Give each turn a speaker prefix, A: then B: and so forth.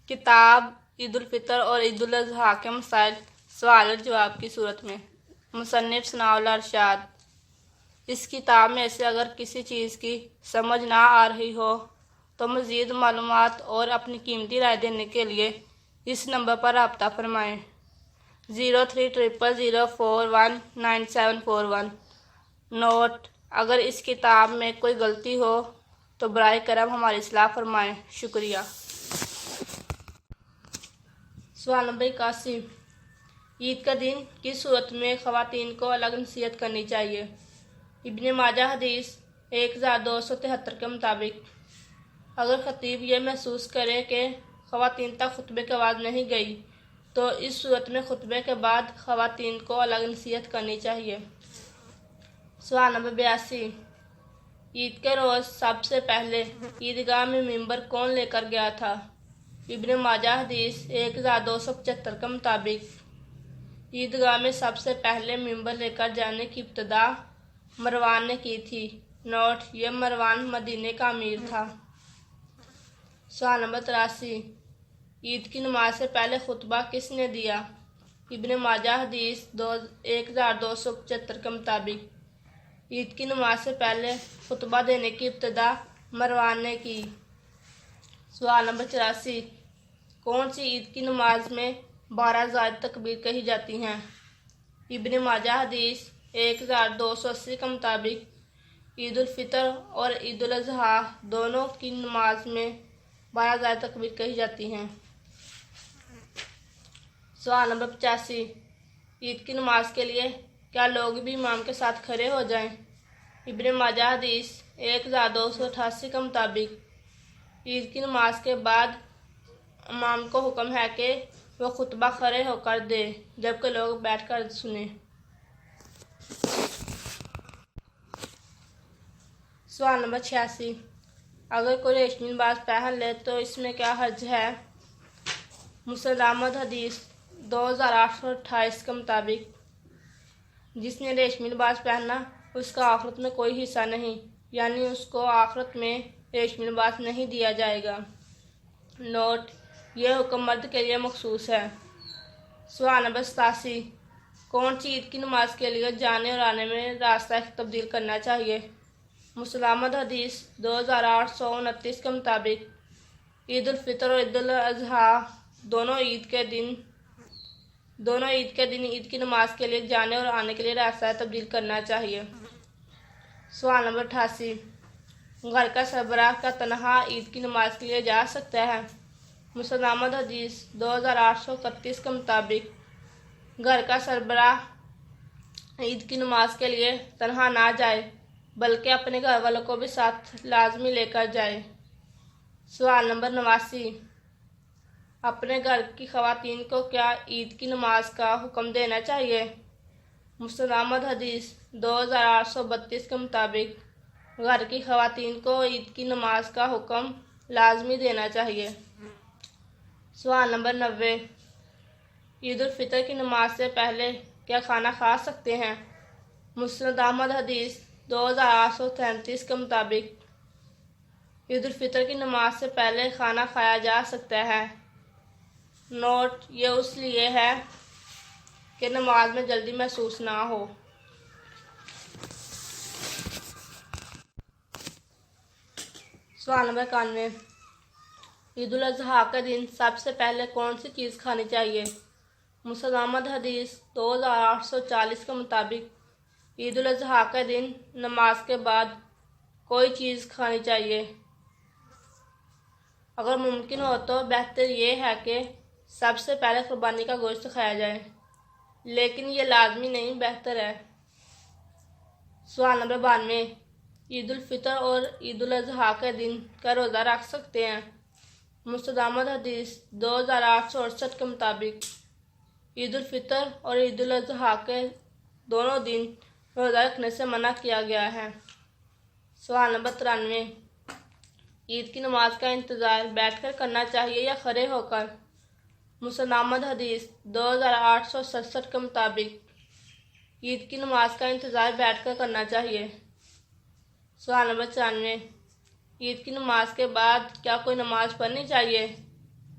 A: کتاب عید الفطر اور عید الاضحیٰ کے مسائل سوال اور جواب کی صورت میں۔ مصنف ثناء اللہ ارشاد۔ اس کتاب میں سے اگر کسی چیز کی سمجھ نہ آ رہی ہو تو مزید معلومات اور اپنی قیمتی رائے دینے کے لیے اس نمبر پر رابطہ فرمائیں 030004199741۔ نوٹ: اگر اس کتاب میں کوئی غلطی ہو تو براہ کرم ہماری اصلاح فرمائیں۔ شکریہ۔ سوال نمبر 81۔ عید کا دن کس صورت میں خواتین کو الگ نصیحت کرنی چاہیے؟ ابن ماجہ حدیث 1273 کے مطابق، اگر خطیب یہ محسوس کرے کہ خواتین تک خطبے کی آواز نہیں گئی تو اس صورت میں خطبے کے بعد خواتین کو الگ نصیحت کرنی چاہیے۔ سوال نمبر 82۔ عید کے روز سب سے پہلے عیدگاہ میں ممبر کون لے کر گیا تھا؟ ابن ماجہ حدیث 1275 کے مطابق، عیدگاہ میں سب سے پہلے ممبر لے کر جانے کی ابتدا مروان نے کی تھی۔ نوٹ: یہ مروان مدینے کا امیر تھا۔ سوال نمبر 83۔ عید کی نماز سے پہلے خطبہ کس نے دیا؟ ابن ماجہ حدیث 1275 کے مطابق، عید کی نماز سے پہلے خطبہ دینے کی ابتدا مروان نے کی۔ سوال نمبر 84۔ کون سی عید کی نماز میں 12 زائد تکبیر کہی جاتی ہیں؟ ابن ماجہ حدیث 1280 کے مطابق، عید الفطر اور عید الاضحیٰ دونوں کی نماز میں 12 زائد تکبیر کہی جاتی ہیں۔ سوال نمبر 85۔ عید کی نماز کے لیے کیا لوگ بھی امام کے ساتھ کھڑے ہو جائیں؟ ابن ماجہ حدیث 1288 کے مطابق، عید کی نماز کے بعد امام کو حکم ہے کہ وہ خطبہ کھڑے ہو کر دے جبکہ لوگ بیٹھ کر سنیں۔ سوال نمبر 86۔ اگر کوئی ریشمی لباس پہن لے تو اس میں کیا حرج ہے؟ مسند احمد حدیث 2828 کے مطابق، جس نے ریشمی لباس پہنا اس کا آخرت میں کوئی حصہ نہیں، یعنی اس کو آخرت میں ریشمی لباس نہیں دیا جائے گا۔ نوٹ: یہ حکم مرد کے لیے مخصوص ہے۔ سوال نمبر 87۔ کون سی عید کی نماز کے لیے جانے اور آنے میں راستہ تبدیل کرنا چاہیے؟ مسند احمد حدیث 2829 کے مطابق، عید الفطر اور عید الاضحیٰ دونوں عید کے دن عید کی نماز کے لیے جانے اور آنے کے لیے راستہ تبدیل کرنا چاہیے۔ سوال نمبر 88۔ گھر کا سربراہ کیا تنہا عید کی نماز کے لیے جا سکتا ہے؟ مسند احمد حدیث 2831 کے مطابق، گھر کا سربراہ عید کی نماز کے لیے تنہا نہ جائے بلکہ اپنے گھر والوں کو بھی ساتھ لازمی لے کر جائے۔ سوال نمبر 89۔ اپنے گھر کی خواتین کو کیا عید کی نماز کا حکم دینا چاہیے؟ مسند احمد حدیث 2832 کے مطابق، گھر کی خواتین کو عید کی نماز کا حکم لازمی دینا چاہیے۔ سوال نمبر 90۔ عید الفطر کی نماز سے پہلے کیا کھانا کھا سکتے ہیں؟ مسند احمد حدیث 2833 کے مطابق، عید الفطر کی نماز سے پہلے کھانا کھایا جا سکتا ہے۔ نوٹ: یہ اس لیے ہے کہ نماز میں جلدی محسوس نہ ہو۔ سوال نمبر 91۔ عید الاضحیٰ کے دن سب سے پہلے کون سی چیز کھانی چاہیے؟ مسند احمد حدیث 2840 کے مطابق، عید الاضحیٰ کے دن نماز کے بعد کوئی چیز کھانی چاہیے۔ اگر ممکن ہو تو بہتر یہ ہے کہ سب سے پہلے قربانی کا گوشت کھایا جائے، لیکن یہ لازمی نہیں، بہتر ہے۔ سوال نمبر 92۔ عید الفطر اور عید الاضحیٰ کے دن کا روزہ رکھ سکتے ہیں؟ مسند احمد حدیث 2868 کے مطابق، عید الفطر اور عید الاضحیٰ کے دونوں دن روزہ رکھنے سے منع کیا گیا ہے۔ سوال نمبر 93۔ عید کی نماز کا انتظار بیٹھ کر کرنا چاہیے یا کھڑے ہو کر؟ مسند احمد حدیث 2867 کے مطابق، عید کی نماز کا انتظار بیٹھ کر کرنا چاہیے۔ سوال نمبر 94۔ عید کی نماز کے بعد کیا کوئی نماز پڑھنی چاہیے؟